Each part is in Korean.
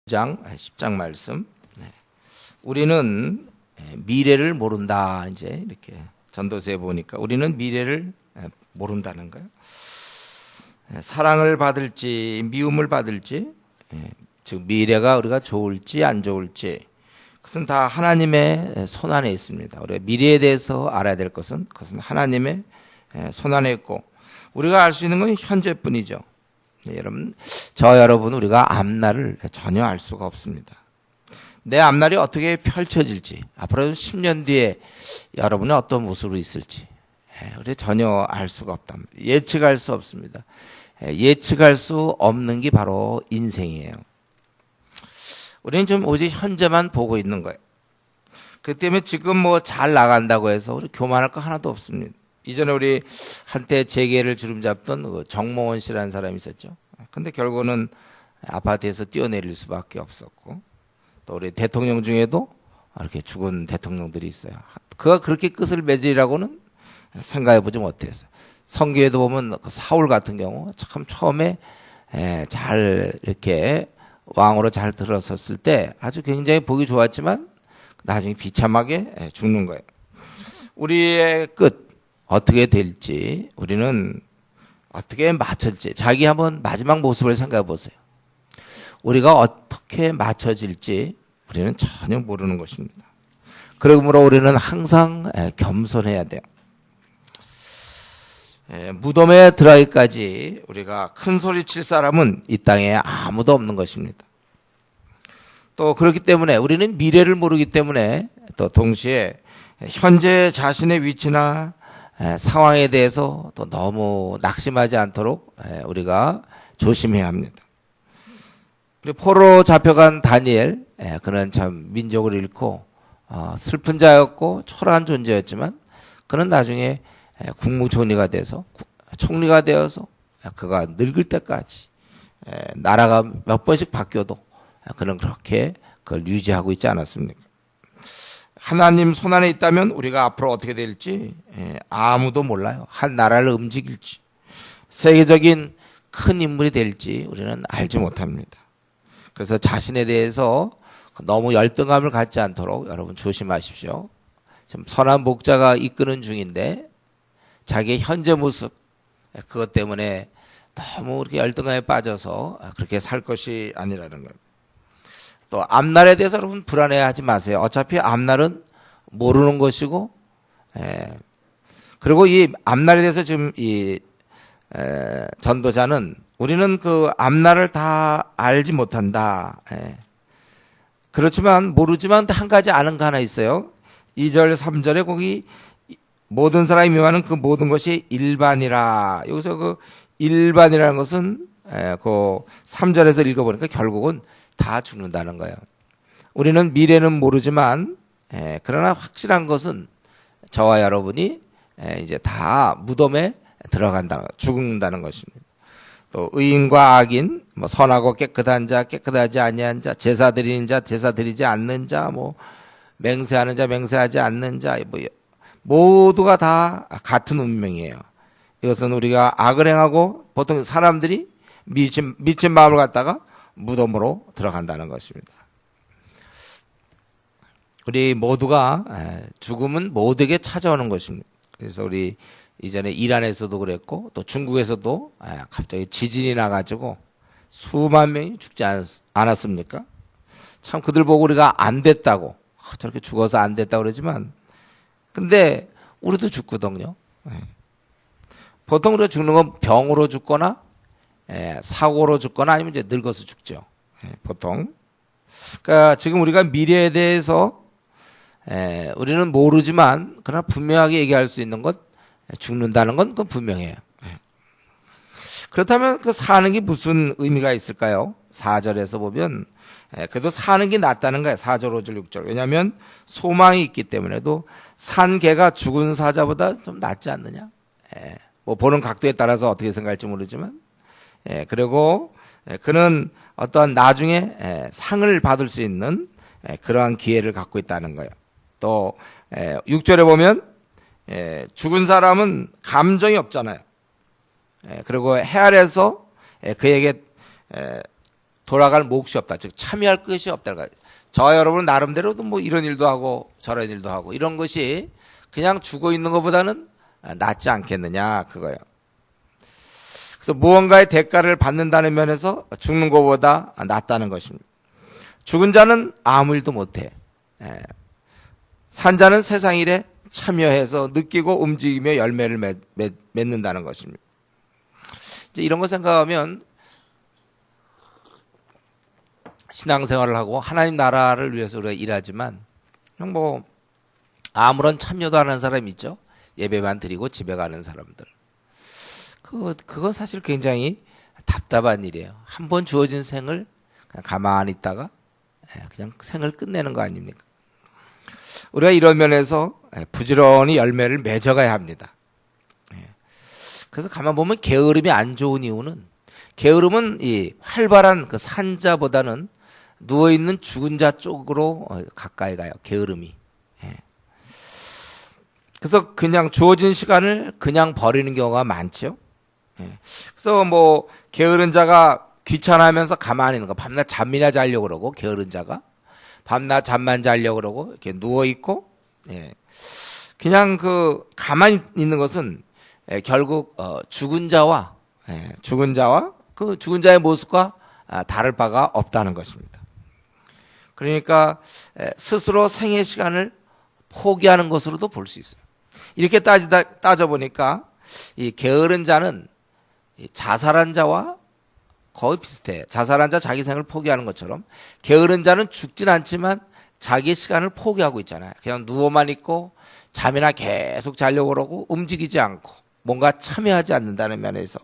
10장 말씀. 우리는 미래를 모른다. 이제 이렇게 전도서에 보니까 우리는 미래를 모른다는 거예요. 사랑을 받을지 미움을 받을지, 즉 미래가 우리가 좋을지 안 좋을지, 그것은 다 하나님의 손 안에 있습니다. 우리가 미래에 대해서 알아야 될 것은 그것은 하나님의 손 안에 있고, 우리가 알 수 있는 건 현재뿐이죠. 여러분, 여러분 우리가 앞날을 전혀 알 수가 없습니다. 내 앞날이 어떻게 펼쳐질지, 앞으로 10년 뒤에 여러분은 어떤 모습으로 있을지 우리 전혀 알 수가 없다. 예측할 수 없습니다. 예측할 수 없는 게 바로 인생이에요. 우리는 좀 오직 현재만 보고 있는 거예요. 그 때문에 지금 뭐 잘 나간다고 해서 우리 교만할 거 하나도 없습니다. 이전에 우리 한때 재계를 주름잡던 그 정몽원 씨라는 사람이 있었죠. 근데 결국은 아파트에서 뛰어내릴 수밖에 없었고, 또 우리 대통령 중에도 이렇게 죽은 대통령들이 있어요. 그가 그렇게 끝을 맺으리라고는 생각해 보지 못했어요. 성경에도 보면 사울 같은 경우 참 처음에 잘 이렇게 왕으로 잘 들어섰을 때 아주 굉장히 보기 좋았지만 나중에 비참하게 죽는 거예요. 우리의 끝 어떻게 될지, 우리는 어떻게 맞춰질지, 자기 한번 마지막 모습을 생각해 보세요. 우리가 어떻게 맞춰질지 우리는 전혀 모르는 것입니다. 그러므로 우리는 항상 겸손해야 돼요. 무덤에 들어가기까지 우리가 큰 소리 칠 사람은 이 땅에 아무도 없는 것입니다. 또 그렇기 때문에 우리는 미래를 모르기 때문에 또 동시에 현재 자신의 위치나 상황에 대해서 또 너무 낙심하지 않도록 우리가 조심해야 합니다. 우리 포로로 잡혀간 다니엘, 그는 참 민족을 잃고 슬픈 자였고 초라한 존재였지만 그는 나중에 국무총리가 돼서 총리가 되어서 그가 늙을 때까지 나라가 몇 번씩 바뀌어도 그는 그렇게 그걸 유지하고 있지 않았습니까? 하나님 손 안에 있다면 우리가 앞으로 어떻게 될지 아무도 몰라요. 한 나라를 움직일지, 세계적인 큰 인물이 될지 우리는 알지 못합니다. 그래서 자신에 대해서 너무 열등감을 갖지 않도록 여러분 조심하십시오. 지금 선한 목자가 이끄는 중인데 자기의 현재 모습, 그것 때문에 너무 그렇게 열등감에 빠져서 그렇게 살 것이 아니라는 거예요. 또 앞날에 대해서 여러분 불안해하지 마세요. 어차피 앞날은 모르는 것이고, 그리고 이 앞날에 대해서 지금 이 전도자는 우리는 그 앞날을 다 알지 못한다. 그렇지만 모르지만 한 가지 아는 거 하나 있어요. 2절 3절에 거기 모든 사람이 명하는 그 모든 것이 일반이라. 여기서 그 일반이라는 것은 그 3절에서 읽어보니까 결국은 다 죽는다는 거예요. 우리는 미래는 모르지만 그러나 확실한 것은 저와 여러분이 이제 다 무덤에 들어간다, 죽는다는 것입니다. 또 의인과 악인, 뭐 선하고 깨끗한 자, 깨끗하지 아니한 자, 제사 드리는 자, 제사 드리지 않는 자, 뭐 맹세하는 자, 맹세하지 않는 자, 뭐 모두가 다 같은 운명이에요. 이것은 우리가 악을 행하고 보통 사람들이 미친 마음을 갖다가 무덤으로 들어간다는 것입니다. 우리 모두가 죽음은 모두에게 찾아오는 것입니다. 그래서 우리 이전에 이란에서도 그랬고 또 중국에서도 갑자기 지진이 나가지고 수만 명이 죽지 않았습니까? 참 그들 보고 우리가 안 됐다고, 저렇게 죽어서 안 됐다고 그러지만 근데 우리도 죽거든요. 보통 우리가 죽는 건 병으로 죽거나 사고로 죽거나 아니면 이제 늙어서 죽죠. 보통. 그러니까 지금 우리가 미래에 대해서 우리는 모르지만 그러나 분명하게 얘기할 수 있는 것, 죽는다는 건 그건 분명해요. 그렇다면 그 사는 게 무슨 의미가 있을까요? 4절에서 보면 그래도 사는 게 낫다는 거예요. 4절, 5절, 6절. 왜냐하면 소망이 있기 때문에도 산 개가 죽은 사자보다 좀 낫지 않느냐? 뭐 보는 각도에 따라서 어떻게 생각할지 모르지만, 그리고 그는 어떤 나중에 상을 받을 수 있는 그러한 기회를 갖고 있다는 거예요. 또 6절에 보면 죽은 사람은 감정이 없잖아요. 그리고 해 아래에서 그에게 돌아갈 몫이 없다. 즉 참여할 것이 없다. 저와 여러분은 나름대로도 뭐 이런 일도 하고 저런 일도 하고 이런 것이 그냥 죽어 있는 것보다는 낫지 않겠느냐 그거예요. 그래서 무언가의 대가를 받는다는 면에서 죽는 것보다 낫다는 것입니다. 죽은 자는 아무 일도 못해. 산 자는 세상 일에 참여해서 느끼고 움직이며 열매를 맺는다는 것입니다. 이제 이런 거 생각하면 신앙생활을 하고 하나님 나라를 위해서 우리가 일하지만 그냥 뭐 아무런 참여도 안 하는 사람이 있죠. 예배만 드리고 집에 가는 사람들. 그건 사실 굉장히 답답한 일이에요. 한 번 주어진 생을 그냥 가만히 있다가 그냥 생을 끝내는 거 아닙니까? 우리가 이런 면에서 부지런히 열매를 맺어가야 합니다. 그래서 가만 보면 게으름이 안 좋은 이유는 게으름은 이 활발한 그 산자보다는 누워있는 죽은 자 쪽으로 가까이 가요. 게으름이. 그래서 그냥 주어진 시간을 그냥 버리는 경우가 많죠. 그래서 뭐 게으른 자가 귀찮아하면서 가만히 있는 거, 밤낮 잠이나 자려고 그러고 게으른 자가 밤낮 잠만 자려고 그러고 이렇게 누워 있고, 그냥 그 가만히 있는 것은 결국 죽은 자와 그 죽은 자의 모습과 다를 바가 없다는 것입니다. 그러니까 스스로 생의 시간을 포기하는 것으로도 볼 수 있어요. 이렇게 따져보니까 이 게으른 자는 자살한 자와 거의 비슷해요. 자살한 자 자기 생을 포기하는 것처럼 게으른 자는 죽진 않지만 자기 시간을 포기하고 있잖아요. 그냥 누워만 있고 잠이나 계속 자려고 그러고 움직이지 않고 뭔가 참여하지 않는다는 면에서,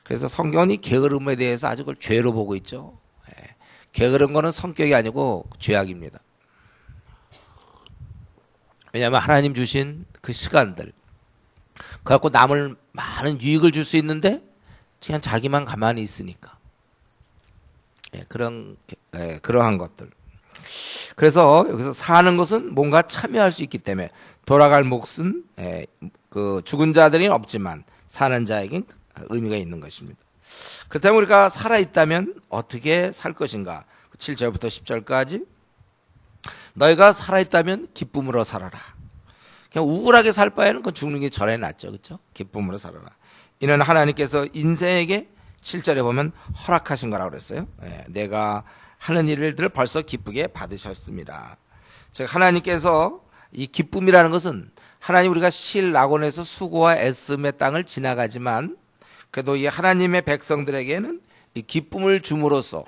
그래서 성경이 게으름에 대해서 아주 그걸 죄로 보고 있죠. 게으른 거는 성격이 아니고 죄악입니다. 왜냐하면 하나님 주신 그 시간들 그래갖고 남을 많은 유익을 줄 수 있는데 그냥 자기만 가만히 있으니까 그러한 것들. 그래서 여기서 사는 것은 뭔가 참여할 수 있기 때문에 돌아갈 몫은 그 죽은 자들이 없지만 사는 자에겐 의미가 있는 것입니다. 그렇다면 우리가 살아있다면 어떻게 살 것인가? 7절부터 10절까지 너희가 살아있다면 기쁨으로 살아라. 그냥 우울하게 살 바에는 그건 죽는 게 절에 낫죠. 그렇죠? 기쁨으로 살아라. 이는 하나님께서 인생에게 7절에 보면 허락하신 거라고 그랬어요. 내가 하는 일들을 벌써 기쁘게 받으셨습니다. 즉 하나님께서 이 기쁨이라는 것은 하나님 우리가 실 낙원에서 수고와 애씀의 땅을 지나가지만 그래도 이 하나님의 백성들에게는 이 기쁨을 줌으로써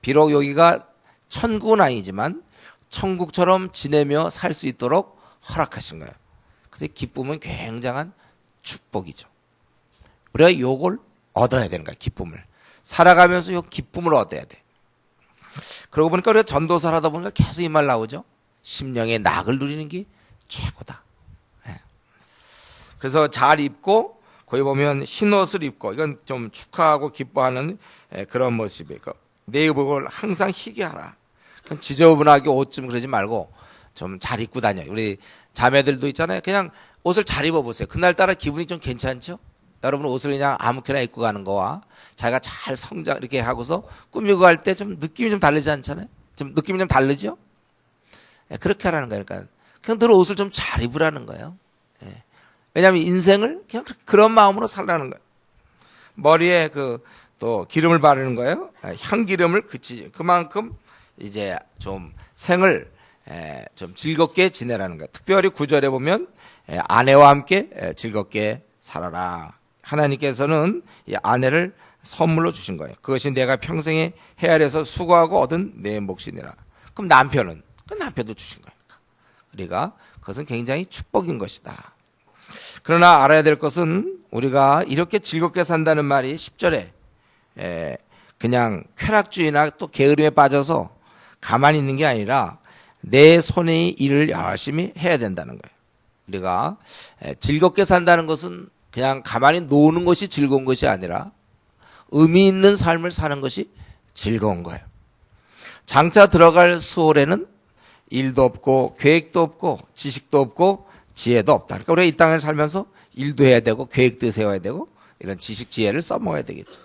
비록 여기가 천국은 아니지만 천국처럼 지내며 살 수 있도록 허락하신 거예요. 그래서 기쁨은 굉장한 축복이죠. 우리가 이걸 얻어야 되는 거야. 기쁨을 살아가면서 이 기쁨을 얻어야 돼. 그러고 보니까 우리가 전도사를 하다 보니까 계속 이 말 나오죠. 심령의 낙을 누리는 게 최고다. 그래서 잘 입고 거기 보면 흰 옷을 입고 이건 좀 축하하고 기뻐하는 그런 모습이에요. 내 의복을 항상 희게 하라. 지저분하게 옷 좀 그러지 말고 좀 잘 입고 다녀요. 우리 자매들도 있잖아요. 그냥 옷을 잘 입어보세요. 그날따라 기분이 좀 괜찮죠? 여러분 옷을 그냥 아무렇게나 입고 가는 거와 자기가 잘 성장 이렇게 하고서 꾸미고 갈 때 좀 느낌이 좀 다르지 않잖아요? 좀 느낌이 좀 다르죠? 그렇게 하라는 거예요. 그러니까 그냥 늘 옷을 좀 잘 입으라는 거예요. 왜냐하면 인생을 그냥 그런 마음으로 살라는 거예요. 머리에 또 기름을 바르는 거예요. 향기름을 그치지. 그만큼 이제 좀 생을 좀 즐겁게 지내라는 거예요. 특별히 9절에 보면 아내와 함께 즐겁게 살아라. 하나님께서는 이 아내를 선물로 주신 거예요. 그것이 내가 평생에 헤아려서 수고하고 얻은 내 몫이니라. 그럼 남편은? 그 남편도 주신 거니까. 우리가 그것은 굉장히 축복인 것이다. 그러나 알아야 될 것은 우리가 이렇게 즐겁게 산다는 말이 10절에 그냥 쾌락주의나 또 게으름에 빠져서 가만히 있는 게 아니라 내 손의 일을 열심히 해야 된다는 거예요. 우리가 즐겁게 산다는 것은 그냥 가만히 노는 것이 즐거운 것이 아니라 의미 있는 삶을 사는 것이 즐거운 거예요. 장차 들어갈 수월에는 일도 없고 계획도 없고 지식도 없고 지혜도 없다. 그러니까 우리가 이 땅을 살면서 일도 해야 되고 계획도 세워야 되고 이런 지식 지혜를 써먹어야 되겠죠.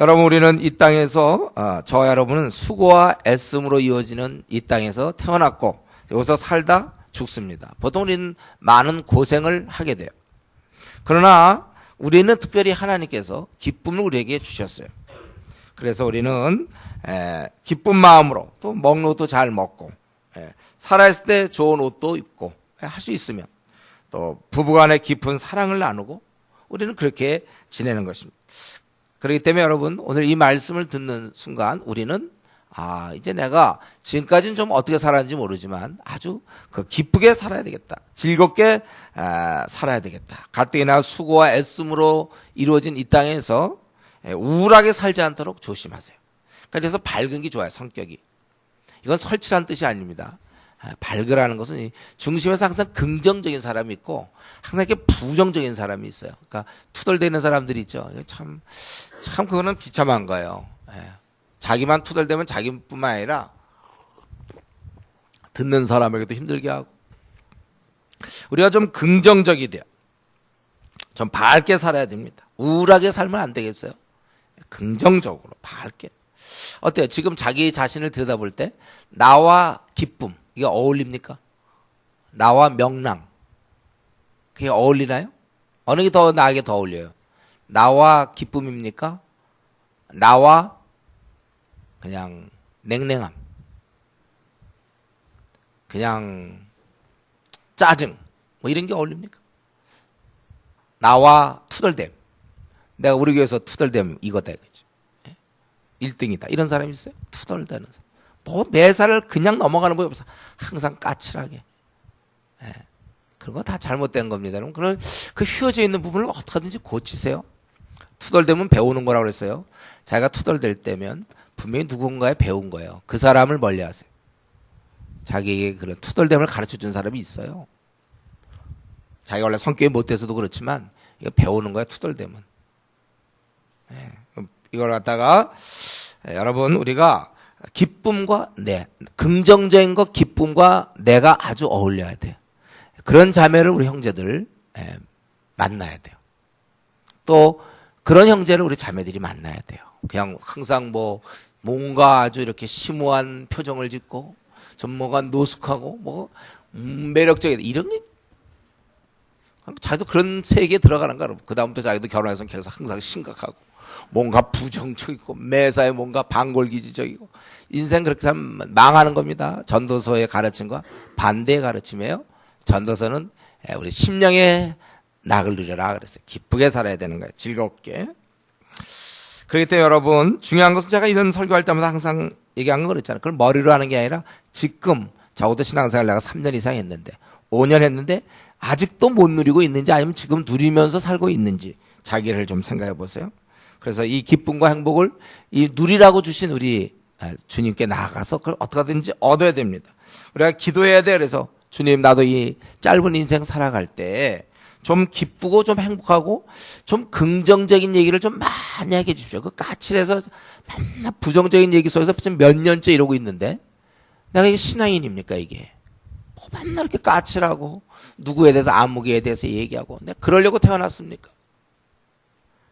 여러분, 우리는 이 땅에서 저와 여러분은 수고와 애씀으로 이루어지는 이 땅에서 태어났고 여기서 살다 죽습니다. 보통 우리는 많은 고생을 하게 돼요. 그러나 우리는 특별히 하나님께서 기쁨을 우리에게 주셨어요. 그래서 우리는 기쁜 마음으로 또 먹는 것도 잘 먹고 살아있을 때 좋은 옷도 입고 할 수 있으면 또 부부간에 깊은 사랑을 나누고 우리는 그렇게 지내는 것입니다. 그렇기 때문에 여러분, 오늘 이 말씀을 듣는 순간 우리는 이제 내가 지금까지는 좀 어떻게 살았는지 모르지만 아주 기쁘게 살아야 되겠다. 즐겁게 살아야 되겠다. 가뜩이나 수고와 애씀으로 이루어진 이 땅에서 우울하게 살지 않도록 조심하세요. 그래서 밝은 게 좋아요, 성격이. 이건 설치란 뜻이 아닙니다. 밝으라는 것은 중심에서 항상 긍정적인 사람이 있고 항상 이렇게 부정적인 사람이 있어요. 그러니까 투덜대는 사람들이 있죠. 참 그거는 비참한 거예요. 자기만 투덜대면 자기뿐만 아니라 듣는 사람에게도 힘들게 하고. 우리가 좀 긍정적이 돼요. 좀 밝게 살아야 됩니다. 우울하게 살면 안 되겠어요. 긍정적으로 밝게. 어때요? 지금 자기 자신을 들여다볼 때 나와 기쁨, 이게 어울립니까? 나와 명랑, 그게 어울리나요? 어느 게 더 나에게 더 어울려요? 나와 기쁨입니까? 나와 그냥 냉랭함, 그냥 짜증, 뭐 이런 게 어울립니까? 나와 투덜댐, 내가 우리 교회에서 투덜댐 이거다 이거지. 1등이다 이런 사람이 있어요? 투덜대는 사람. 뭐 매사를 그냥 넘어가는 법이 없어. 항상 까칠하게. 그런 거 다 잘못된 겁니다. 그럼 그 휘어져 있는 부분을 어떻게든지 고치세요. 투덜대면 배우는 거라고 그랬어요. 자기가 투덜댈 때면 분명히 누군가에 배운 거예요. 그 사람을 멀리하세요. 자기에게 그런 투덜댐을 가르쳐준 사람이 있어요. 자기가 원래 성격이 못돼서도 그렇지만 이거 배우는 거야, 투덜댐은. 이걸 갖다가 여러분, 우리가 기쁨과 긍정적인 것, 기쁨과 내가 아주 어울려야 돼요. 그런 자매를 우리 형제들 만나야 돼요. 또 그런 형제를 우리 자매들이 만나야 돼요. 그냥 항상 뭔가 아주 이렇게 심오한 표정을 짓고 좀 뭔가 노숙하고 매력적이다 이런 게 자기도 그런 세계에 들어가는가. 그 다음부터 자기도 결혼해서 계속 항상 심각하고 뭔가 부정적이고 매사에 뭔가 반골기지적이고 인생 그렇게 하면 망하는 겁니다. 전도서의 가르침과 반대의 가르침이에요. 전도서는 우리 심령의 낙을 누려라 그랬어요. 기쁘게 살아야 되는 거예요. 즐겁게. 그렇기 때문에 여러분, 중요한 것은 제가 이런 설교할 때마다 항상 얘기한 거 그랬잖아요. 그걸 머리로 하는 게 아니라 지금 적어도 신앙생활 내가 3년 이상 했는데 5년 했는데 아직도 못 누리고 있는지 아니면 지금 누리면서 살고 있는지 자기를 좀 생각해 보세요. 그래서 이 기쁨과 행복을 이 누리라고 주신 우리 주님께 나아가서 그걸 어떻게든지 얻어야 됩니다. 우리가 기도해야 돼. 그래서 주님, 나도 이 짧은 인생 살아갈 때 좀 기쁘고 좀 행복하고 좀 긍정적인 얘기를 좀 많이 하게 해주십시오. 그 까칠해서 맨날 부정적인 얘기 속에서 지금 몇 년째 이러고 있는데 내가 이게 신앙인입니까 이게? 맨날 이렇게 까칠하고 누구에 대해서 안목에 대해서 얘기하고 내가 그러려고 태어났습니까?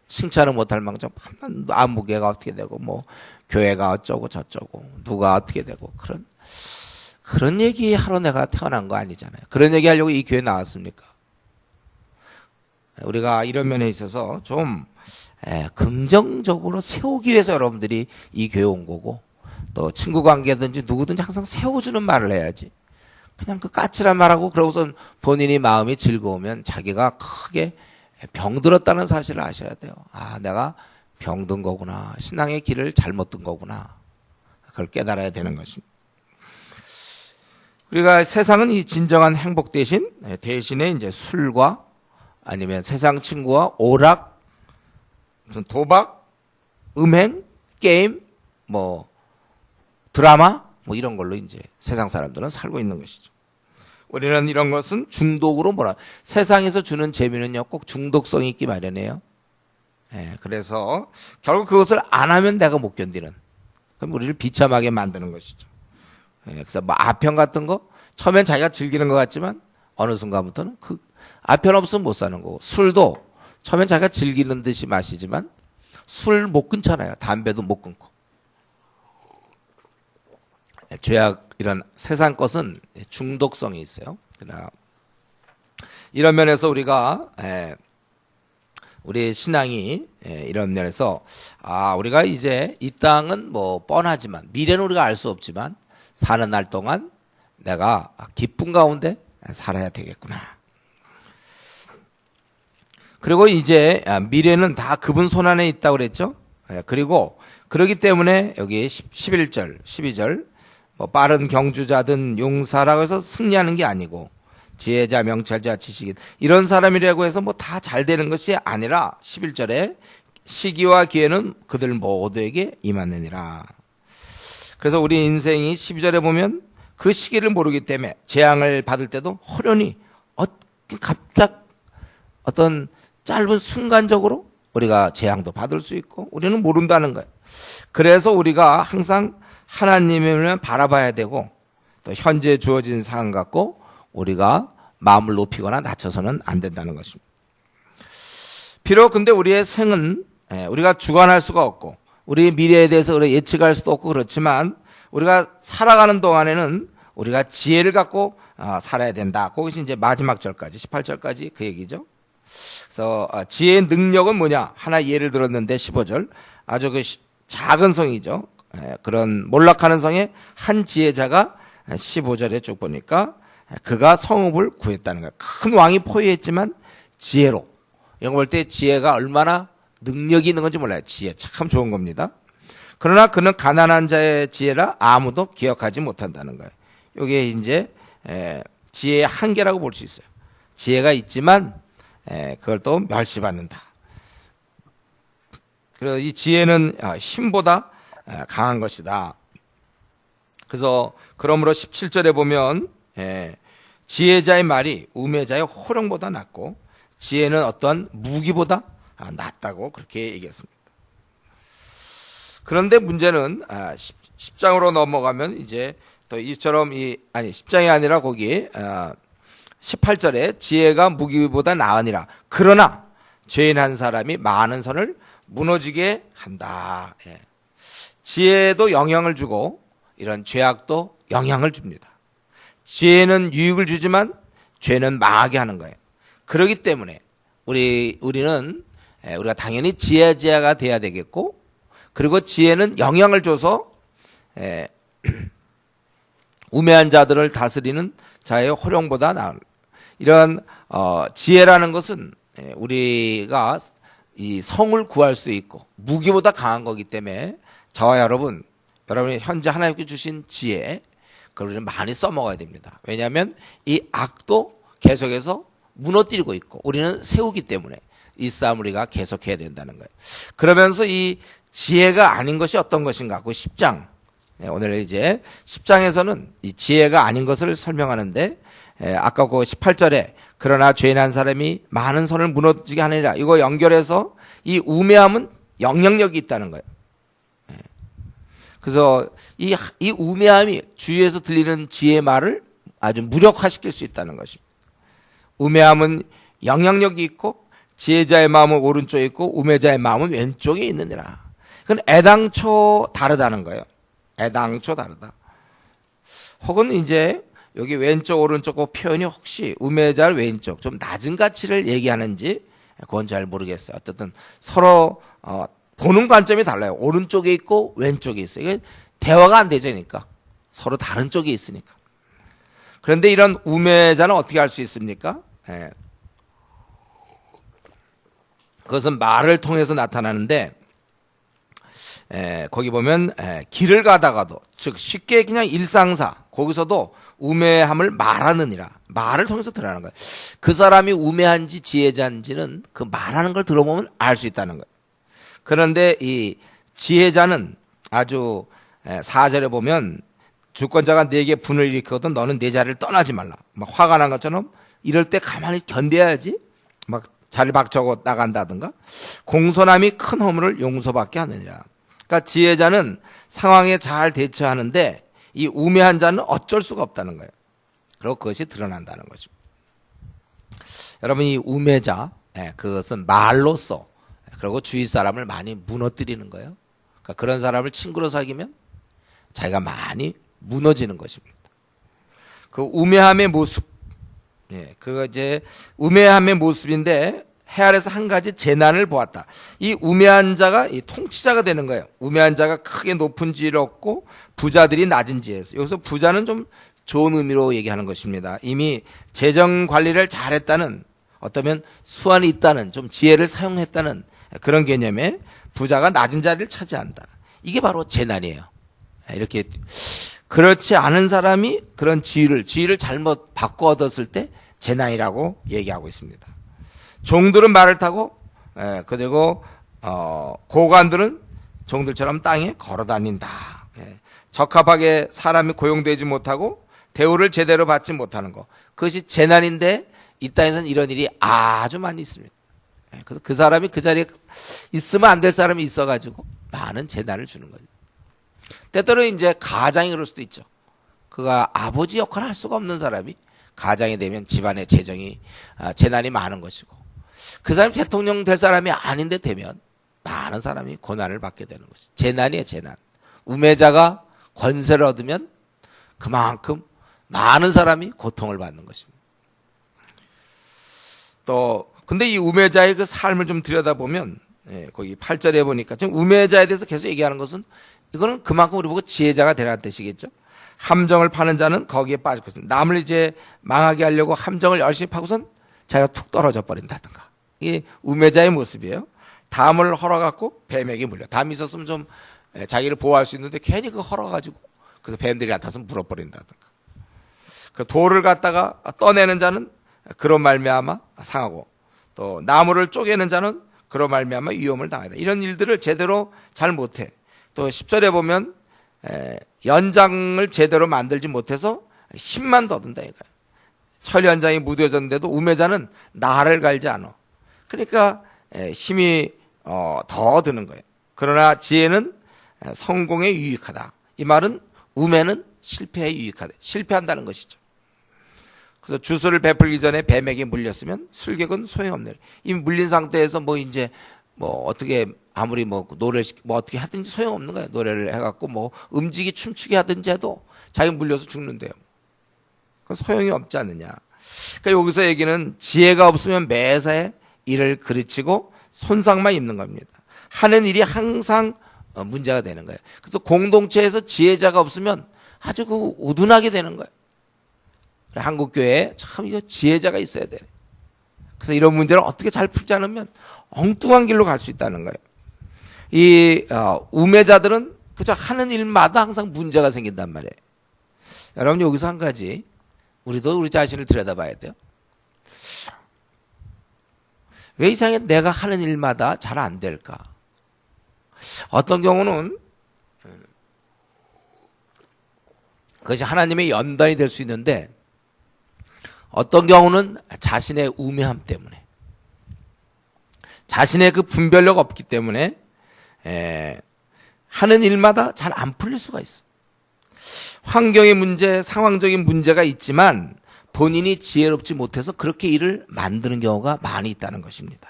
칭찬을 못할 망정 안목에가 어떻게 되고 교회가 어쩌고 저쩌고 누가 어떻게 되고 그런 얘기 하러 내가 태어난 거 아니잖아요. 그런 얘기 하려고 이 교회 나왔습니까? 우리가 이런 면에 있어서 좀 긍정적으로 세우기 위해서 여러분들이 이 교회 온 거고 또 친구 관계든지 누구든지 항상 세워주는 말을 해야지. 그냥 그 까칠한 말하고 그러고선 본인이 마음이 즐거우면 자기가 크게 병들었다는 사실을 아셔야 돼요. 내가 병든 거구나. 신앙의 길을 잘못 든 거구나. 그걸 깨달아야 되는 것입니다. 우리가 세상은 이 진정한 행복 대신에 이제 술과 아니면 세상 친구와 오락, 무슨 도박, 음행, 게임, 드라마, 이런 걸로 이제 세상 사람들은 살고 있는 것이죠. 우리는 이런 것은 중독으로 세상에서 주는 재미는요, 꼭 중독성이 있기 마련이에요. 그래서 결국 그것을 안 하면 내가 못 견디는. 그럼 우리를 비참하게 만드는 것이죠. 그래서 아편 같은 거, 처음엔 자기가 즐기는 것 같지만 어느 순간부터는 아편 없으면 못 사는 거고, 술도 처음엔 자기가 즐기는 듯이 마시지만 술 못 끊잖아요. 담배도 못 끊고. 죄악 이런 세상 것은 중독성이 있어요. 그러나 이런 면에서 우리가 우리 신앙이 이런 면에서 우리가 이제 이 땅은 뭐 뻔하지만 미래는 우리가 알 수 없지만 사는 날 동안 내가 기쁨 가운데 살아야 되겠구나. 그리고 이제 미래는 다 그분 손 안에 있다고 그랬죠. 그리고 그렇기 때문에 여기 11절, 12절 뭐 빠른 경주자든 용사라고 해서 승리하는 게 아니고 지혜자, 명철자, 지식인 이런 사람이라고 해서 뭐 다 잘 되는 것이 아니라 11절에 시기와 기회는 그들 모두에게 임하느니라. 그래서 우리 인생이 12절에 보면 그 시기를 모르기 때문에 재앙을 받을 때도 호련히 갑작 어떤 짧은 순간적으로 우리가 재앙도 받을 수 있고 우리는 모른다는 거예요. 그래서 우리가 항상 하나님을 바라봐야 되고 또 현재 주어진 상황 갖고 우리가 마음을 높이거나 낮춰서는 안 된다는 것입니다. 비록 근데 우리의 생은 우리가 주관할 수가 없고 우리 미래에 대해서 예측할 수도 없고 그렇지만 우리가 살아가는 동안에는 우리가 지혜를 갖고 살아야 된다. 거기서 이제 마지막 절까지 18절까지 그 얘기죠. 그래서 지혜의 능력은 뭐냐? 하나 예를 들었는데 15절 아주 그 작은 성이죠. 그런 몰락하는 성에 한 지혜자가 15절에 쭉 보니까 그가 성읍을 구했다는 거예요. 큰 왕이 포위했지만 지혜로. 이런 거 볼 때 지혜가 얼마나 능력이 있는 건지 몰라요. 지혜 참 좋은 겁니다. 그러나 그는 가난한 자의 지혜라 아무도 기억하지 못한다는 거예요. 이게 이제 지혜의 한계라고 볼 수 있어요. 지혜가 있지만 그걸 또 멸시받는다. 그래서 이 지혜는 힘보다 강한 것이다. 그래서 그러므로 17절에 보면 지혜자의 말이 우매자의 호령보다 낫고 지혜는 어떠한 무기보다 낫다고 그렇게 얘기했습니다. 그런데 문제는 10장으로 넘어가면 이제 또 이처럼 10장이 아니라 거기 18절에 지혜가 무기보다 나으니라. 그러나 죄인 한 사람이 많은 선을 무너지게 한다. 지혜도 영향을 주고 이런 죄악도 영향을 줍니다. 지혜는 유익을 주지만 죄는 망하게 하는 거예요. 그렇기 때문에 우리는 우리가 당연히 지혜자가 돼야 되겠고 그리고 지혜는 영향을 줘서 우매한 자들을 다스리는 자의 호령보다 나은 이런 지혜라는 것은 우리가 이 성을 구할 수도 있고 무기보다 강한 거기 때문에 저와 여러분이 현재 하나님께 주신 지혜 그걸 우리는 많이 써먹어야 됩니다. 왜냐하면 이 악도 계속해서 무너뜨리고 있고 우리는 세우기 때문에 이 싸움 우리가 계속해야 된다는 거예요. 그러면서 이 지혜가 아닌 것이 어떤 것인가? 그 10장 오늘 이제 10장에서는 이 지혜가 아닌 것을 설명하는데 아까 그 18절에 그러나 죄인 한 사람이 많은 선을 무너지게 하느니라 이거 연결해서 이 우매함은 영향력이 있다는 거예요. 그래서 이 우매함이 주위에서 들리는 지혜의 말을 아주 무력화시킬 수 있다는 것입니다. 우매함은 영향력이 있고 지혜자의 마음은 오른쪽에 있고 우매자의 마음은 왼쪽에 있느니라. 그건 애당초 다르다는 거예요. 애당초 다르다. 혹은 이제 여기 왼쪽 오른쪽 그 표현이 혹시 우매자를 왼쪽 좀 낮은 가치를 얘기하는지 그건 잘 모르겠어요. 어쨌든 서로 보는 관점이 달라요. 오른쪽에 있고 왼쪽에 있어요. 이게 대화가 안 되니까 서로 다른 쪽에 있으니까. 그런데 이런 우매자는 어떻게 할 수 있습니까? 그것은 말을 통해서 나타나는데 거기 보면 길을 가다가도 즉 쉽게 그냥 일상사 거기서도 우매함을 말하느니라 말을 통해서 드러나는 거예요. 그 사람이 우매한지 지혜자인지는 그 말하는 걸 들어보면 알 수 있다는 거예요. 그런데 이 지혜자는 아주 4절에 보면 주권자가 네게 분을 일으키거든 너는 내 자리를 떠나지 말라. 막 화가 난 것처럼 이럴 때 가만히 견뎌야지 막 자리를 박차고 나간다든가 공손함이 큰 허물을 용서받게 하느니라. 그러니까 지혜자는 상황에 잘 대처하는데 이 우매한 자는 어쩔 수가 없다는 거예요. 그리고 그것이 드러난다는 것입니다. 여러분 이 우매자 그것은 말로써 그리고 주위 사람을 많이 무너뜨리는 거예요. 그러니까 그런 사람을 친구로 사귀면 자기가 많이 무너지는 것입니다. 그 우매함의 모습, 그거 이제 우매함의 모습인데 해 아래서 한 가지 재난을 보았다. 이 우매한 자가 이 통치자가 되는 거예요. 우매한 자가 크게 높은 지위를 얻고 부자들이 낮은 지위에서, 여기서 부자는 좀 좋은 의미로 얘기하는 것입니다. 이미 재정 관리를 잘했다는, 어쩌면 수완이 있다는, 좀 지혜를 사용했다는 그런 개념에 부자가 낮은 자리를 차지한다. 이게 바로 재난이에요. 이렇게 그렇지 않은 사람이 그런 지위를 잘못 바꿔 얻었을 때 재난이라고 얘기하고 있습니다. 종들은 말을 타고, 그리고 고관들은 종들처럼 땅에 걸어 다닌다. 적합하게 사람이 고용되지 못하고 대우를 제대로 받지 못하는 것, 그것이 재난인데 이 땅에서는 이런 일이 아주 많이 있습니다. 그래서 그 사람이 그 자리에 있으면 안 될 사람이 있어가지고 많은 재난을 주는 거죠. 때때로 이제 가장이 그럴 수도 있죠. 그가 아버지 역할을 할 수가 없는 사람이 가장이 되면 집안의 재난이 많은 것이고, 그 사람이 대통령 될 사람이 아닌데 되면 많은 사람이 고난을 받게 되는 것이죠. 재난이에요, 재난. 우매자가 권세를 얻으면 그만큼 많은 사람이 고통을 받는 것입니다. 또 근데 이 우매자의 그 삶을 좀 들여다보면, 거기 8절에 보니까 지금 우매자에 대해서 계속 얘기하는 것은, 이거는 그만큼 우리 보고 지혜자가 되라는 뜻이겠죠. 함정을 파는 자는 거기에 빠질 것은, 남을 이제 망하게 하려고 함정을 열심히 파고선 자기가 툭 떨어져 버린다든가. 이게 우매자의 모습이에요. 담을 헐어갖고 뱀에게 물려. 담이 있었으면 좀 자기를 보호할 수 있는데 괜히 그거 헐어가지고 그래서 뱀들이 나타나서 물어버린다든가. 돌을 갖다가 떠내는 자는 그로 말미암아 상하고, 또 나무를 쪼개는 자는 그로 말미암아 위험을 당하리라. 이런 일들을 제대로 잘 못해. 또 10절에 보면 연장을 제대로 만들지 못해서 힘만 더 든다 이거예요. 철 연장이 무뎌졌는데도 우매자는 나를 갈지 않아. 그러니까 힘이 더 드는 거예요. 그러나 지혜는 성공에 유익하다. 이 말은 우매는 실패에 유익하다. 실패한다는 것이죠. 그래서 주술을 베풀기 전에 뱀에게 물렸으면 술객은 소용없네. 이미 물린 상태에서 어떻게 아무리 노래를 어떻게 하든지 소용없는 거예요. 노래를 해갖고 음지기 춤추게 하든지 해도 자기 물려서 죽는데요. 그 소용이 없지 않느냐. 그러니까 여기서 얘기는 지혜가 없으면 매사에 일을 그르치고 손상만 입는 겁니다. 하는 일이 항상 문제가 되는 거예요. 그래서 공동체에서 지혜자가 없으면 아주 우둔하게 되는 거예요. 한국교회에 참 이거 지혜자가 있어야 돼. 그래서 이런 문제를 어떻게 잘 풀지 않으면 엉뚱한 길로 갈 수 있다는 거예요. 이 우매자들은 그저 하는 일마다 항상 문제가 생긴단 말이에요. 여러분, 여기서 한 가지 우리도 우리 자신을 들여다봐야 돼요. 왜 이상하게 내가 하는 일마다 잘 안 될까? 어떤 경우는 그것이 하나님의 연단이 될 수 있는데, 어떤 경우는 자신의 우매함 때문에, 자신의 그 분별력 없기 때문에 하는 일마다 잘 안 풀릴 수가 있어. 환경의 문제, 상황적인 문제가 있지만 본인이 지혜롭지 못해서 그렇게 일을 만드는 경우가 많이 있다는 것입니다.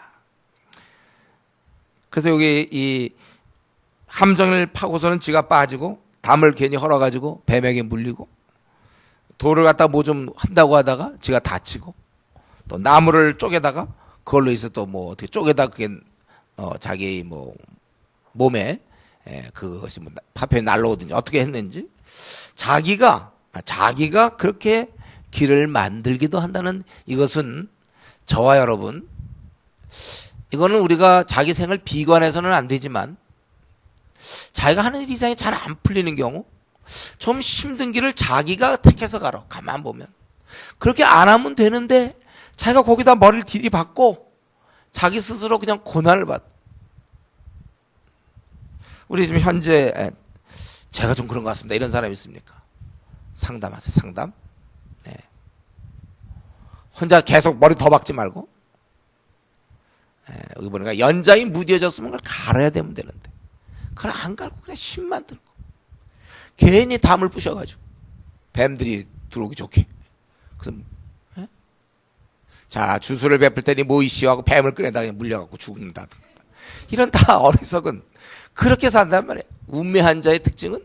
그래서 여기 이 함정을 파고서는 지가 빠지고, 담을 괜히 헐어가지고 뱀에게 물리고, 돌을 갖다 좀 한다고 하다가 지가 다치고, 또 나무를 쪼개다가 그걸로 해서 또 어떻게 쪼개다 그게 자기 몸에 그것이 파편이 날라오든지 어떻게 했는지, 자기가 그렇게 길을 만들기도 한다는, 이것은 저와 여러분, 이거는 우리가 자기 생을 비관해서는 안 되지만, 자기가 하는 일 이상이 잘 안 풀리는 경우, 좀 힘든 길을 자기가 택해서 가라. 가만 보면 그렇게 안 하면 되는데 자기가 거기다 머리를 들이받고 자기 스스로 그냥 고난을 받. 우리 지금 현재 제가 좀 그런 것 같습니다. 이런 사람 있습니까? 상담하세요. 상담. 네. 혼자 계속 머리 더 박지 말고, 여기 보니까 연장이 무뎌졌으면 그걸 갈아야 되면 되는데 그걸 안 갈고 그냥 힘만 들고 괜히 담을 부셔가지고 뱀들이 들어오기 좋게. 그래서 자, 주술을 베풀 테니 모이시오 하고 뱀을 꺼내다 그냥 물려갖고 죽는다. 이런 다 어리석은 그렇게 산단 말이에요. 우매한 자의 특징은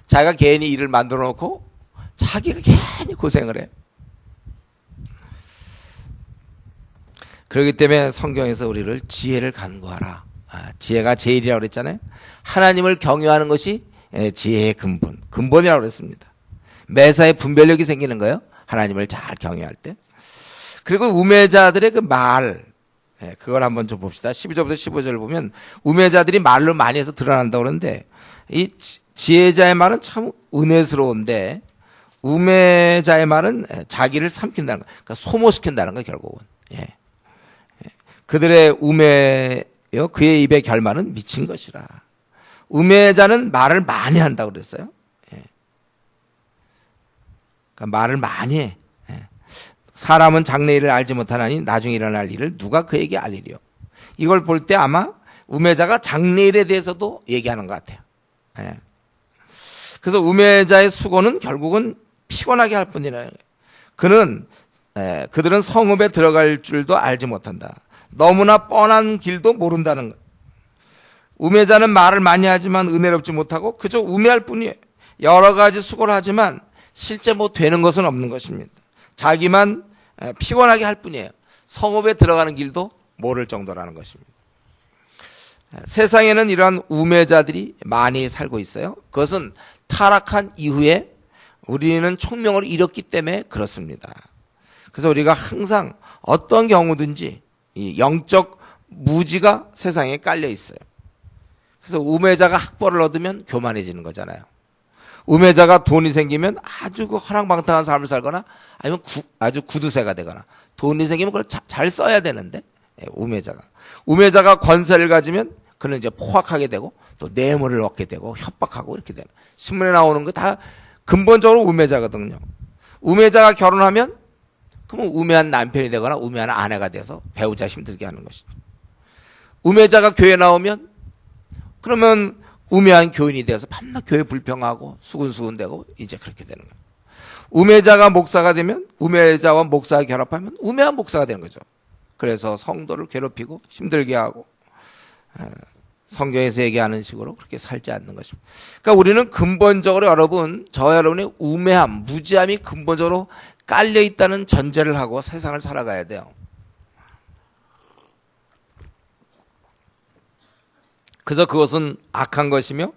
자기가 괜히 일을 만들어 놓고 자기가 괜히 고생을 해요. 그렇기 때문에 성경에서 우리를 지혜를 간구하라. 지혜가 제일이라고 그랬잖아요. 하나님을 경외하는 것이 지혜의 근본이라고 그랬습니다. 매사에 분별력이 생기는 거예요. 하나님을 잘 경외할 때. 그리고 우매자들의 그 말, 그걸 한번 좀 봅시다. 12절부터 15절을 보면 우매자들이 말로 많이 해서 드러난다고 그러는데 이 지혜자의 말은 참 은혜스러운데 우매자의 말은 자기를 삼킨다는 거, 그러니까 소모시킨다는 거 결국은. 그들의 우매요 그의 입의 결말은 미친 것이라. 우매자는 말을 많이 한다고 그랬어요. 그러니까 말을 많이 해. 사람은 장래일을 알지 못하나니 나중에 일어날 일을 누가 그에게 알리리요. 이걸 볼 때 아마 우매자가 장래일에 대해서도 얘기하는 것 같아요. 그래서 우매자의 수고는 결국은 피곤하게 할 뿐이라는 거예요. 그들은 성읍에 들어갈 줄도 알지 못한다. 너무나 뻔한 길도 모른다는 거예요. 우매자는 말을 많이 하지만 은혜롭지 못하고 그저 우매할 뿐이에요. 여러 가지 수고를 하지만 실제 뭐 되는 것은 없는 것입니다. 자기만 피곤하게 할 뿐이에요. 성읍에 들어가는 길도 모를 정도라는 것입니다. 세상에는 이러한 우매자들이 많이 살고 있어요. 그것은 타락한 이후에 우리는 총명을 잃었기 때문에 그렇습니다. 그래서 우리가 항상 어떤 경우든지 이 영적 무지가 세상에 깔려 있어요. 그래서 우매자가 학벌을 얻으면 교만해지는 거잖아요. 우매자가 돈이 생기면 아주 그 허랑방탕한 삶을 살거나 아니면 아주 구두쇠가 되거나 돈이 생기면 그걸 잘 써야 되는데 우매자가 권세를 가지면 그는 이제 포악하게 되고 또 뇌물을 얻게 되고 협박하고 이렇게 되는 신문에 나오는 거 다 근본적으로 우매자거든요. 우매자가 결혼하면 그러면 우매한 남편이 되거나 우매한 아내가 돼서 배우자 힘들게 하는 것이죠. 우매자가 교회 나오면 그러면 우매한 교인이 되어서 밤낮 교회 불평하고 수근수근대고 이제 그렇게 되는 거예요. 우매자가 목사가 되면 우매자와 목사가 결합하면 우매한 목사가 되는 거죠. 그래서 성도를 괴롭히고 힘들게 하고 성경에서 얘기하는 식으로 그렇게 살지 않는 것입니다. 그러니까 우리는 근본적으로 저와 여러분의 우매함, 무지함이 근본적으로 깔려 있다는 전제를 하고 세상을 살아가야 돼요. 그래서 그것은 악한 것이며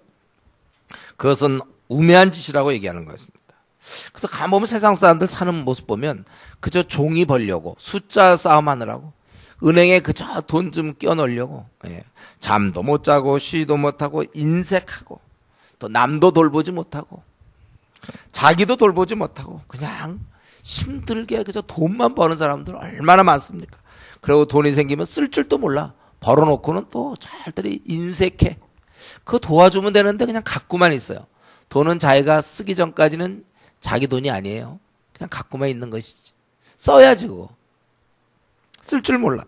그것은 우매한 짓이라고 얘기하는 것입니다. 그래서 가보면 세상 사람들 사는 모습 보면 그저 종이 벌려고 숫자 싸움하느라고 은행에 그저 돈 좀 끼워넣으려고 잠도 못 자고 쉬도 못하고 인색하고 또 남도 돌보지 못하고 자기도 돌보지 못하고 그냥 힘들게 그저 돈만 버는 사람들 얼마나 많습니까? 그리고 돈이 생기면 쓸 줄도 몰라. 벌어놓고는 또 잘들이 인색해. 그거 도와주면 되는데 그냥 갖고만 있어요. 돈은 자기가 쓰기 전까지는 자기 돈이 아니에요. 그냥 갖고만 있는 것이지. 써야지 그거. 쓸 줄 몰라.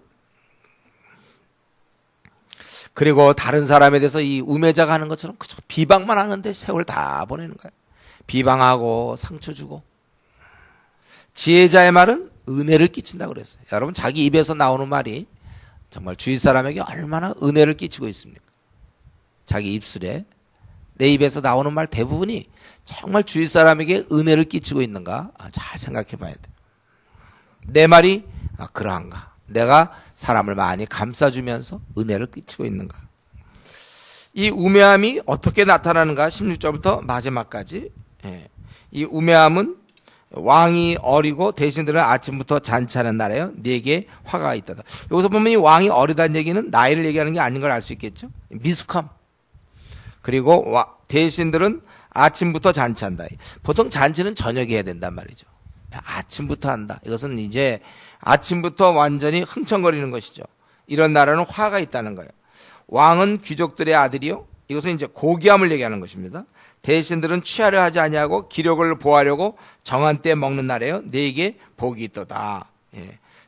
그리고 다른 사람에 대해서 이 우매자가 하는 것처럼 그저 비방만 하는데 세월 다 보내는 거예요. 비방하고 상처 주고. 지혜자의 말은 은혜를 끼친다고 그랬어요. 여러분 자기 입에서 나오는 말이 정말 주위 사람에게 얼마나 은혜를 끼치고 있습니까? 자기 입술에 내 입에서 나오는 말 대부분이 정말 주위 사람에게 은혜를 끼치고 있는가 잘 생각해 봐야 돼요. 내 말이 그러한가? 내가 사람을 많이 감싸주면서 은혜를 끼치고 있는가? 이 우매함이 어떻게 나타나는가? 16절부터 마지막까지. 이 우매함은 왕이 어리고 대신들은 아침부터 잔치하는 날에요. 네게 화가 있다다. 여기서 보면 이 왕이 어리다는 얘기는 나이를 얘기하는 게 아닌 걸 알 수 있겠죠. 미숙함. 그리고 대신들은 아침부터 잔치한다. 보통 잔치는 저녁에 해야 된단 말이죠. 아침부터 한다. 이것은 이제 아침부터 완전히 흥청거리는 것이죠. 이런 나라는 화가 있다는 거예요. 왕은 귀족들의 아들이요. 이것은 이제 고귀함을 얘기하는 것입니다. 대신들은 취하려 하지 아니하고 기력을 보하려고 정한 때 먹는 날에요. 네게 복이 있도다.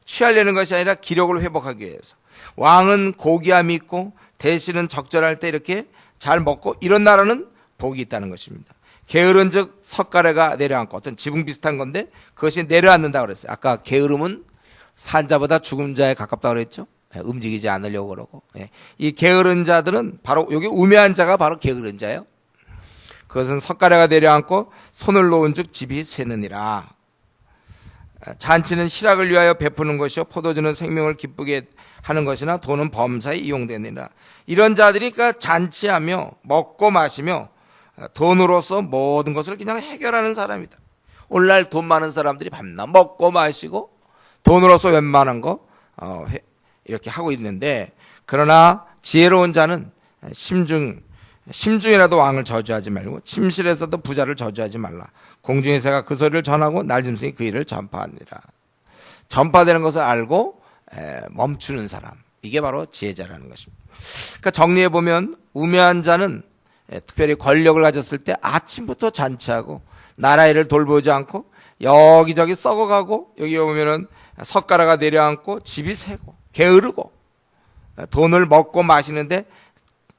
취하려는 것이 아니라 기력을 회복하기 위해서. 왕은 고귀함이 있고 대신은 적절할 때 이렇게 잘 먹고 이런 나라는 복이 있다는 것입니다. 게으른 즉 석가래가 내려앉고 어떤 지붕 비슷한 건데 그것이 내려앉는다고 그랬어요. 아까 게으름은 산자보다 죽은 자에 가깝다고 그랬죠. 움직이지 않으려고 그러고. 이 게으른 자들은 바로 여기 우매한 자가 바로 게으른 자예요. 그것은 석가래가 내려앉고 손을 놓은 즉 집이 새느니라. 잔치는 희락을 위하여 베푸는 것이요 포도주는 생명을 기쁘게 하는 것이나 돈은 범사에 이용되느니라. 이런 자들이 그러니까 잔치하며 먹고 마시며 돈으로서 모든 것을 그냥 해결하는 사람이다. 오늘날 돈 많은 사람들이 밤낮 먹고 마시고 돈으로서 웬만한 거 이렇게 하고 있는데, 그러나 지혜로운 자는 심중이라도 왕을 저주하지 말고 침실에서도 부자를 저주하지 말라. 공중의 새가 그 소리를 전하고 날짐승이 그 일을 전파하니라. 전파되는 것을 알고 멈추는 사람, 이게 바로 지혜자라는 것입니다. 그러니까 정리해 보면 우매한 자는 특별히 권력을 가졌을 때 아침부터 잔치하고 나라 일을 돌보지 않고 여기저기 썩어가고, 여기 보면은 석가라가 내려앉고 집이 새고 게으르고 돈을 먹고 마시는데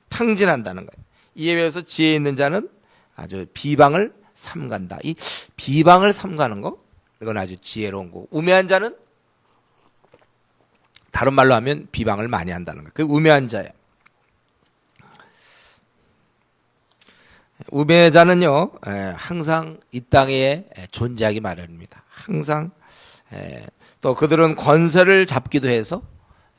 탕진한다는 거예요. 이에 비해서 지혜 있는 자는 아주 비방을 삼간다. 이 비방을 삼가는 거, 이건 아주 지혜로운 거고, 우매한 자는 다른 말로 하면 비방을 많이 한다는 거예요. 그 우매한 자예요. 우매자는요, 항상 이 땅에 존재하기 마련입니다. 항상. 또 그들은 권세를 잡기도 해서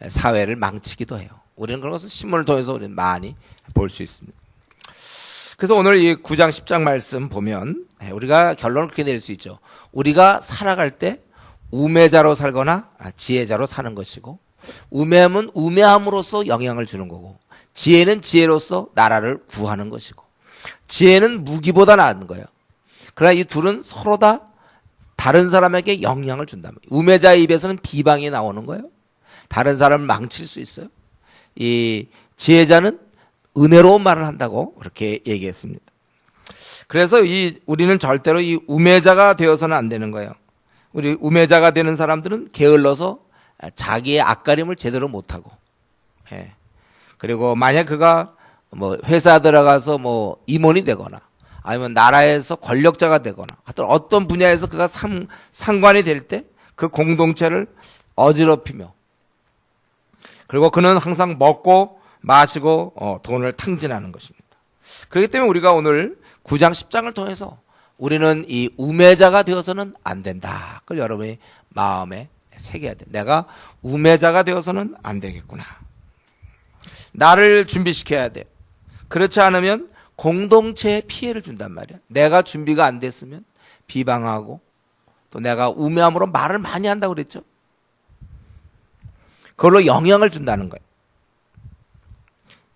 사회를 망치기도 해요. 우리는 그런 것을 신문을 통해서 우리는 많이 볼 수 있습니다. 그래서 오늘 이 9장 10장 말씀 보면 우리가 결론을 그렇게 내릴 수 있죠. 우리가 살아갈 때 우매자로 살거나 지혜자로 사는 것이고, 우매함은 우매함으로써 영향을 주는 거고, 지혜는 지혜로서 나라를 구하는 것이고, 지혜는 무기보다 나은 거예요. 그러나 이 둘은 서로 다 다른 사람에게 영향을 준다. 우매자의 입에서는 비방이 나오는 거예요. 다른 사람을 망칠 수 있어요. 이 지혜자는 은혜로운 말을 한다고 그렇게 얘기했습니다. 그래서 우리는 절대로 이 우매자가 되어서는 안 되는 거예요. 우리 우매자가 되는 사람들은 게을러서 자기의 앞가림을 제대로 못하고, 그리고 만약 그가 뭐 회사 들어가서 뭐 임원이 되거나 아니면 나라에서 권력자가 되거나 하여튼 어떤 분야에서 그가 상관이 될 때 그 공동체를 어지럽히며, 그리고 그는 항상 먹고 마시고 돈을 탕진하는 것입니다. 그렇기 때문에 우리가 오늘 9장 10장을 통해서 우리는 이 우매자가 되어서는 안 된다. 그걸 여러분이 마음에 새겨야 돼. 내가 우매자가 되어서는 안 되겠구나. 나를 준비시켜야 돼. 그렇지 않으면 공동체에 피해를 준단 말이야. 내가 준비가 안 됐으면 비방하고, 또 내가 우매함으로 말을 많이 한다고 그랬죠. 그걸로 영향을 준다는 거예요.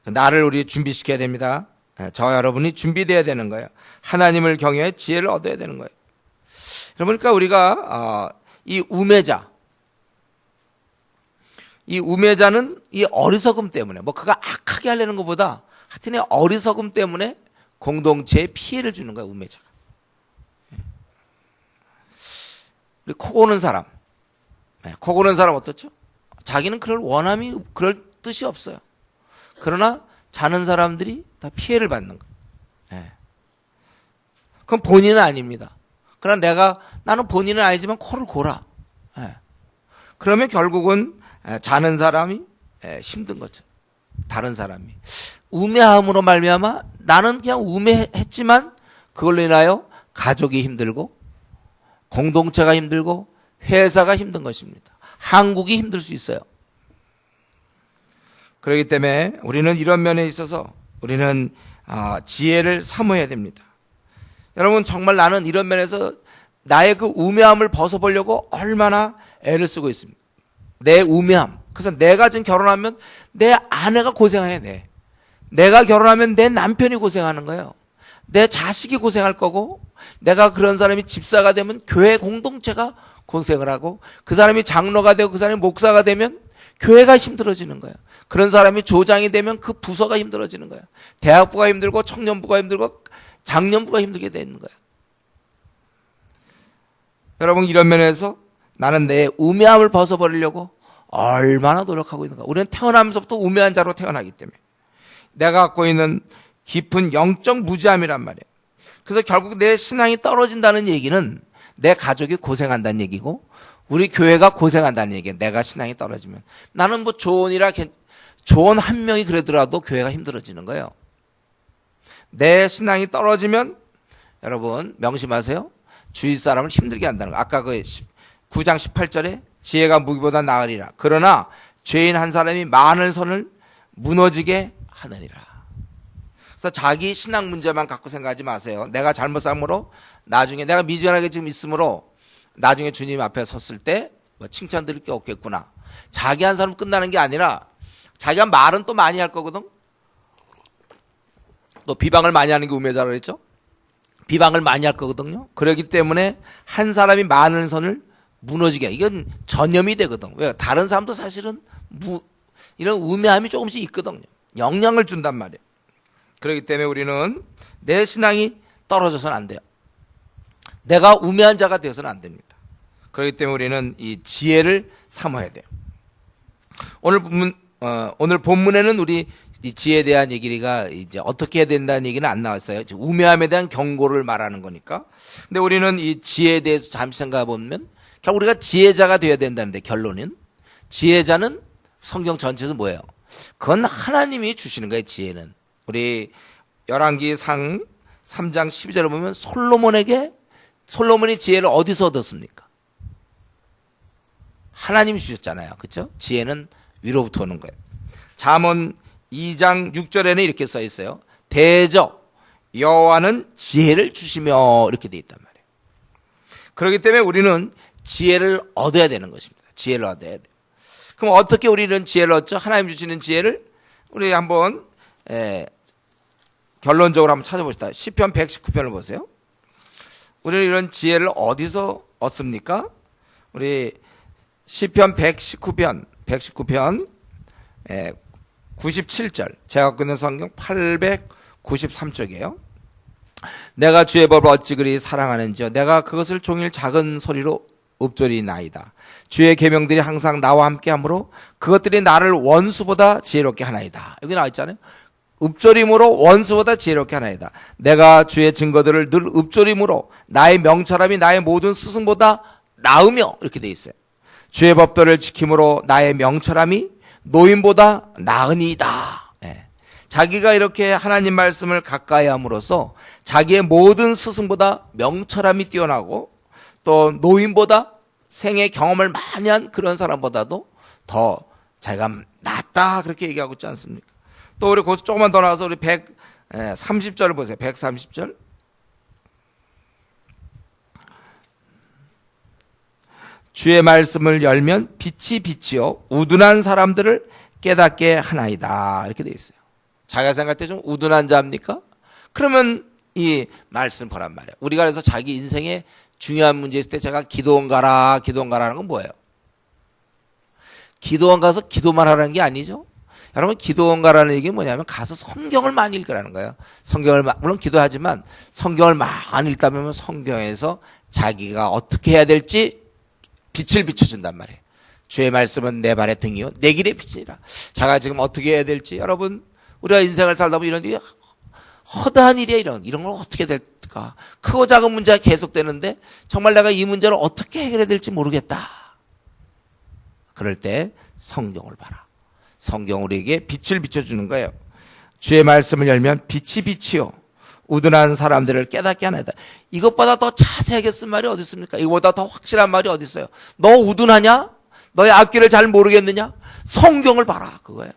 나를 우리 준비시켜야 됩니다. 저와 여러분이 준비되어야 되는 거예요. 하나님을 경외해 지혜를 얻어야 되는 거예요. 그러니까 우리가 이 우매자는 이 어리석음 때문에, 뭐 그가 악하게 하려는 것보다 하여튼 어리석음 때문에 공동체에 피해를 주는 거야, 우매자가. 우리 코 고는 사람, 코 고는 사람 어떻죠? 자기는 그럴 뜻이 없어요. 그러나 자는 사람들이 다 피해를 받는 거예요. 그건 본인은 아닙니다. 그러나 나는 본인은 아니지만 코를 골아. 그러면 결국은 자는 사람이 힘든 거죠. 다른 사람이. 우매함으로 말미암아 나는 그냥 우매했지만 그걸로 인하여 가족이 힘들고, 공동체가 힘들고, 회사가 힘든 것입니다. 한국이 힘들 수 있어요. 그렇기 때문에 우리는 이런 면에 있어서 우리는 지혜를 사모해야 됩니다. 여러분, 정말 나는 이런 면에서 나의 그 우매함을 벗어보려고 얼마나 애를 쓰고 있습니다. 내 우매함. 그래서 내가 지금 결혼하면 내 아내가 고생해야 돼. 내가 결혼하면 내 남편이 고생하는 거예요. 내 자식이 고생할 거고, 내가 그런 사람이 집사가 되면 교회 공동체가 고생을 하고, 그 사람이 장로가 되고 그 사람이 목사가 되면 교회가 힘들어지는 거예요. 그런 사람이 조장이 되면 그 부서가 힘들어지는 거예요. 대학부가 힘들고 청년부가 힘들고 장년부가 힘들게 되는 거예요. 여러분, 이런 면에서 나는 내 우매함을 벗어버리려고 얼마나 노력하고 있는가. 우리는 태어나면서부터 우매한 자로 태어나기 때문에 내가 갖고 있는 깊은 영적 무지함이란 말이에요. 그래서 결국 내 신앙이 떨어진다는 얘기는 내 가족이 고생한다는 얘기고, 우리 교회가 고생한다는 얘기예요. 내가 신앙이 떨어지면. 나는 뭐 조언 한 명이 그러더라도 교회가 힘들어지는 거예요. 내 신앙이 떨어지면 여러분 명심하세요. 주위 사람을 힘들게 한다는 거. 아까 그 9장 18절에 지혜가 무기보다 나으리라. 그러나 죄인 한 사람이 많은 선을 무너지게 하느니라. 그래서 자기 신앙 문제만 갖고 생각하지 마세요. 내가 잘못 삶으로 나중에 내가 미련하게 지금 있으므로 나중에 주님 앞에 섰을 때 뭐 칭찬 드릴 게 없겠구나. 자기 한 사람 끝나는 게 아니라 자기가 말은 또 많이 할 거거든. 또 비방을 많이 하는 게 우매자라 그랬죠. 비방을 많이 할 거거든요. 그렇기 때문에 한 사람이 많은 선을 무너지게 이건 전염이 되거든. 왜? 다른 사람도 사실은 이런 우매함이 조금씩 있거든요. 영향을 준단 말이에요. 그렇기 때문에 우리는 내 신앙이 떨어져서는 안 돼요. 내가 우매한 자가 되어서는 안 됩니다. 그렇기 때문에 우리는 이 지혜를 삼아야 돼요. 오늘 본문에는 우리 이 지혜에 대한 얘기가 이제 어떻게 해야 된다는 얘기는 안 나왔어요. 우매함에 대한 경고를 말하는 거니까. 근데 우리는 이 지혜에 대해서 잠시 생각해 보면 결국 우리가 지혜자가 되어야 된다는데 결론은 지혜자는 성경 전체에서 뭐예요? 그건 하나님이 주시는 거예요. 지혜는. 우리 열왕기상 3장 12절을 보면 솔로몬이 지혜를 어디서 얻었습니까? 하나님이 주셨잖아요. 그렇죠? 지혜는 위로부터 오는 거예요. 잠언 2장 6절에는 이렇게 써 있어요. 대적 여호와는 지혜를 주시며 이렇게 돼 있단 말이에요. 그렇기 때문에 우리는 지혜를 얻어야 되는 것입니다. 지혜를 얻어야 돼요. 그럼 어떻게 우리는 지혜를 얻죠? 하나님 주시는 지혜를 우리 한번 결론적으로 한번 찾아봅시다. 시편 119편을 보세요. 우리는 이런 지혜를 어디서 얻습니까? 우리 시편 119편 97절 제가 갖고 있는 성경 893쪽이에요. 내가 주의 법을 어찌 그리 사랑하는지요. 내가 그것을 종일 작은 소리로 읊조리나이다. 주의 계명들이 항상 나와 함께하므로 그것들이 나를 원수보다 지혜롭게 하나이다. 여기 나와 있잖아요. 읊조림으로 원수보다 지혜롭게 하나이다. 내가 주의 증거들을 늘 읊조림으로 나의 명철함이 나의 모든 스승보다 나으며 이렇게 돼 있어요. 주의 법도를 지킴으로 나의 명철함이 노인보다 나으니이다. 자기가 이렇게 하나님 말씀을 가까이 함으로써 자기의 모든 스승보다 명철함이 뛰어나고 또 노인보다 생애 경험을 많이 한 그런 사람보다도 더 자기가 낫다 그렇게 얘기하고 있지 않습니까? 또 우리 거기서 조금만 더 나와서 우리 130절을 보세요. 130절. 주의 말씀을 열면 빛이 빛이요 우둔한 사람들을 깨닫게 하나이다. 이렇게 돼 있어요. 자기가 생각할 때 좀 우둔한 자입니까? 그러면 이 말씀을 보란 말이에요. 우리가 그래서 자기 인생에 중요한 문제 있을 때 제가 기도원 가라는 건 뭐예요? 기도원 가서 기도만 하라는 게 아니죠. 여러분 기도원 가라는 얘기는 뭐냐면 가서 성경을 많이 읽으라는 거예요. 물론 기도하지만 성경을 많이 읽다보면 성경에서 자기가 어떻게 해야 될지 빛을 비춰준단 말이에요. 주의 말씀은 내 발의 등이요 내 길의 빛이니라. 자가 지금 어떻게 해야 될지 여러분 우리가 인생을 살다 보면 이런 일이 허다한 일이야. 이런 걸 어떻게 될까. 크고 작은 문제가 계속되는데 정말 내가 이 문제를 어떻게 해결해야 될지 모르겠다. 그럴 때 성경을 봐라. 성경 우리에게 빛을 비춰주는 거예요. 주의 말씀을 열면 빛이 빛이요 우둔한 사람들을 깨닫게 하나이다. 이것보다 더 자세하게 쓴 말이 어디 있습니까? 이거보다 더 확실한 말이 어디 있어요? 너 우둔하냐? 너의 앞길을 잘 모르겠느냐? 성경을 봐라. 그거예요.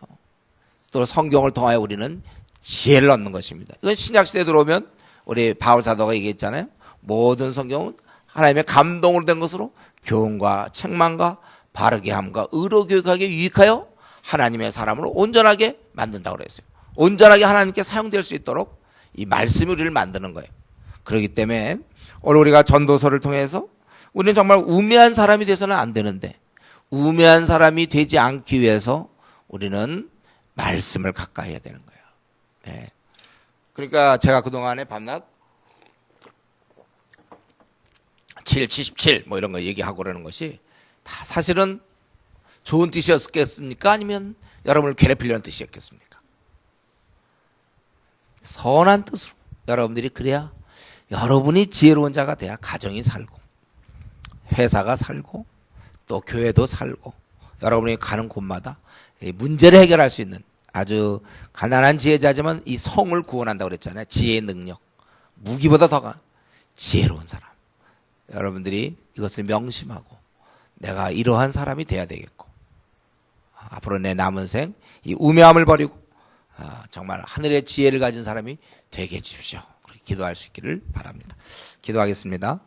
또 성경을 통하여 우리는 지혜를 얻는 것입니다. 이건 신약시대에 들어오면 우리 바울사도가 얘기했잖아요. 모든 성경은 하나님의 감동으로 된 것으로 교훈과 책망과 바르게 함과 의로 교육하게 유익하여 하나님의 사람을 온전하게 만든다고 그랬어요. 온전하게 하나님께 사용될 수 있도록 이 말씀이 우리를 만드는 거예요. 그렇기 때문에 오늘 우리가 전도서를 통해서 우리는 정말 우매한 사람이 돼서는 안 되는데 우매한 사람이 되지 않기 위해서 우리는 말씀을 가까이 해야 되는 거예요. 네. 그러니까 제가 그동안에 밤낮 77 뭐 이런 거 얘기하고 그러는 것이 다 사실은 좋은 뜻이었겠습니까? 아니면 여러분을 괴롭히려는 뜻이었겠습니까? 선한 뜻으로 여러분들이 그래야 여러분이 지혜로운 자가 돼야 가정이 살고 회사가 살고 또 교회도 살고 여러분이 가는 곳마다 이 문제를 해결할 수 있는 아주 가난한 지혜자지만 이 성을 구원한다고 그랬잖아요. 지혜의 능력. 무기보다 더 지혜로운 사람. 여러분들이 이것을 명심하고 내가 이러한 사람이 돼야 되겠고 앞으로 내 남은 생 이 우매함을 버리고 정말 하늘의 지혜를 가진 사람이 되게 해주십시오. 그렇게 기도할 수 있기를 바랍니다. 기도하겠습니다.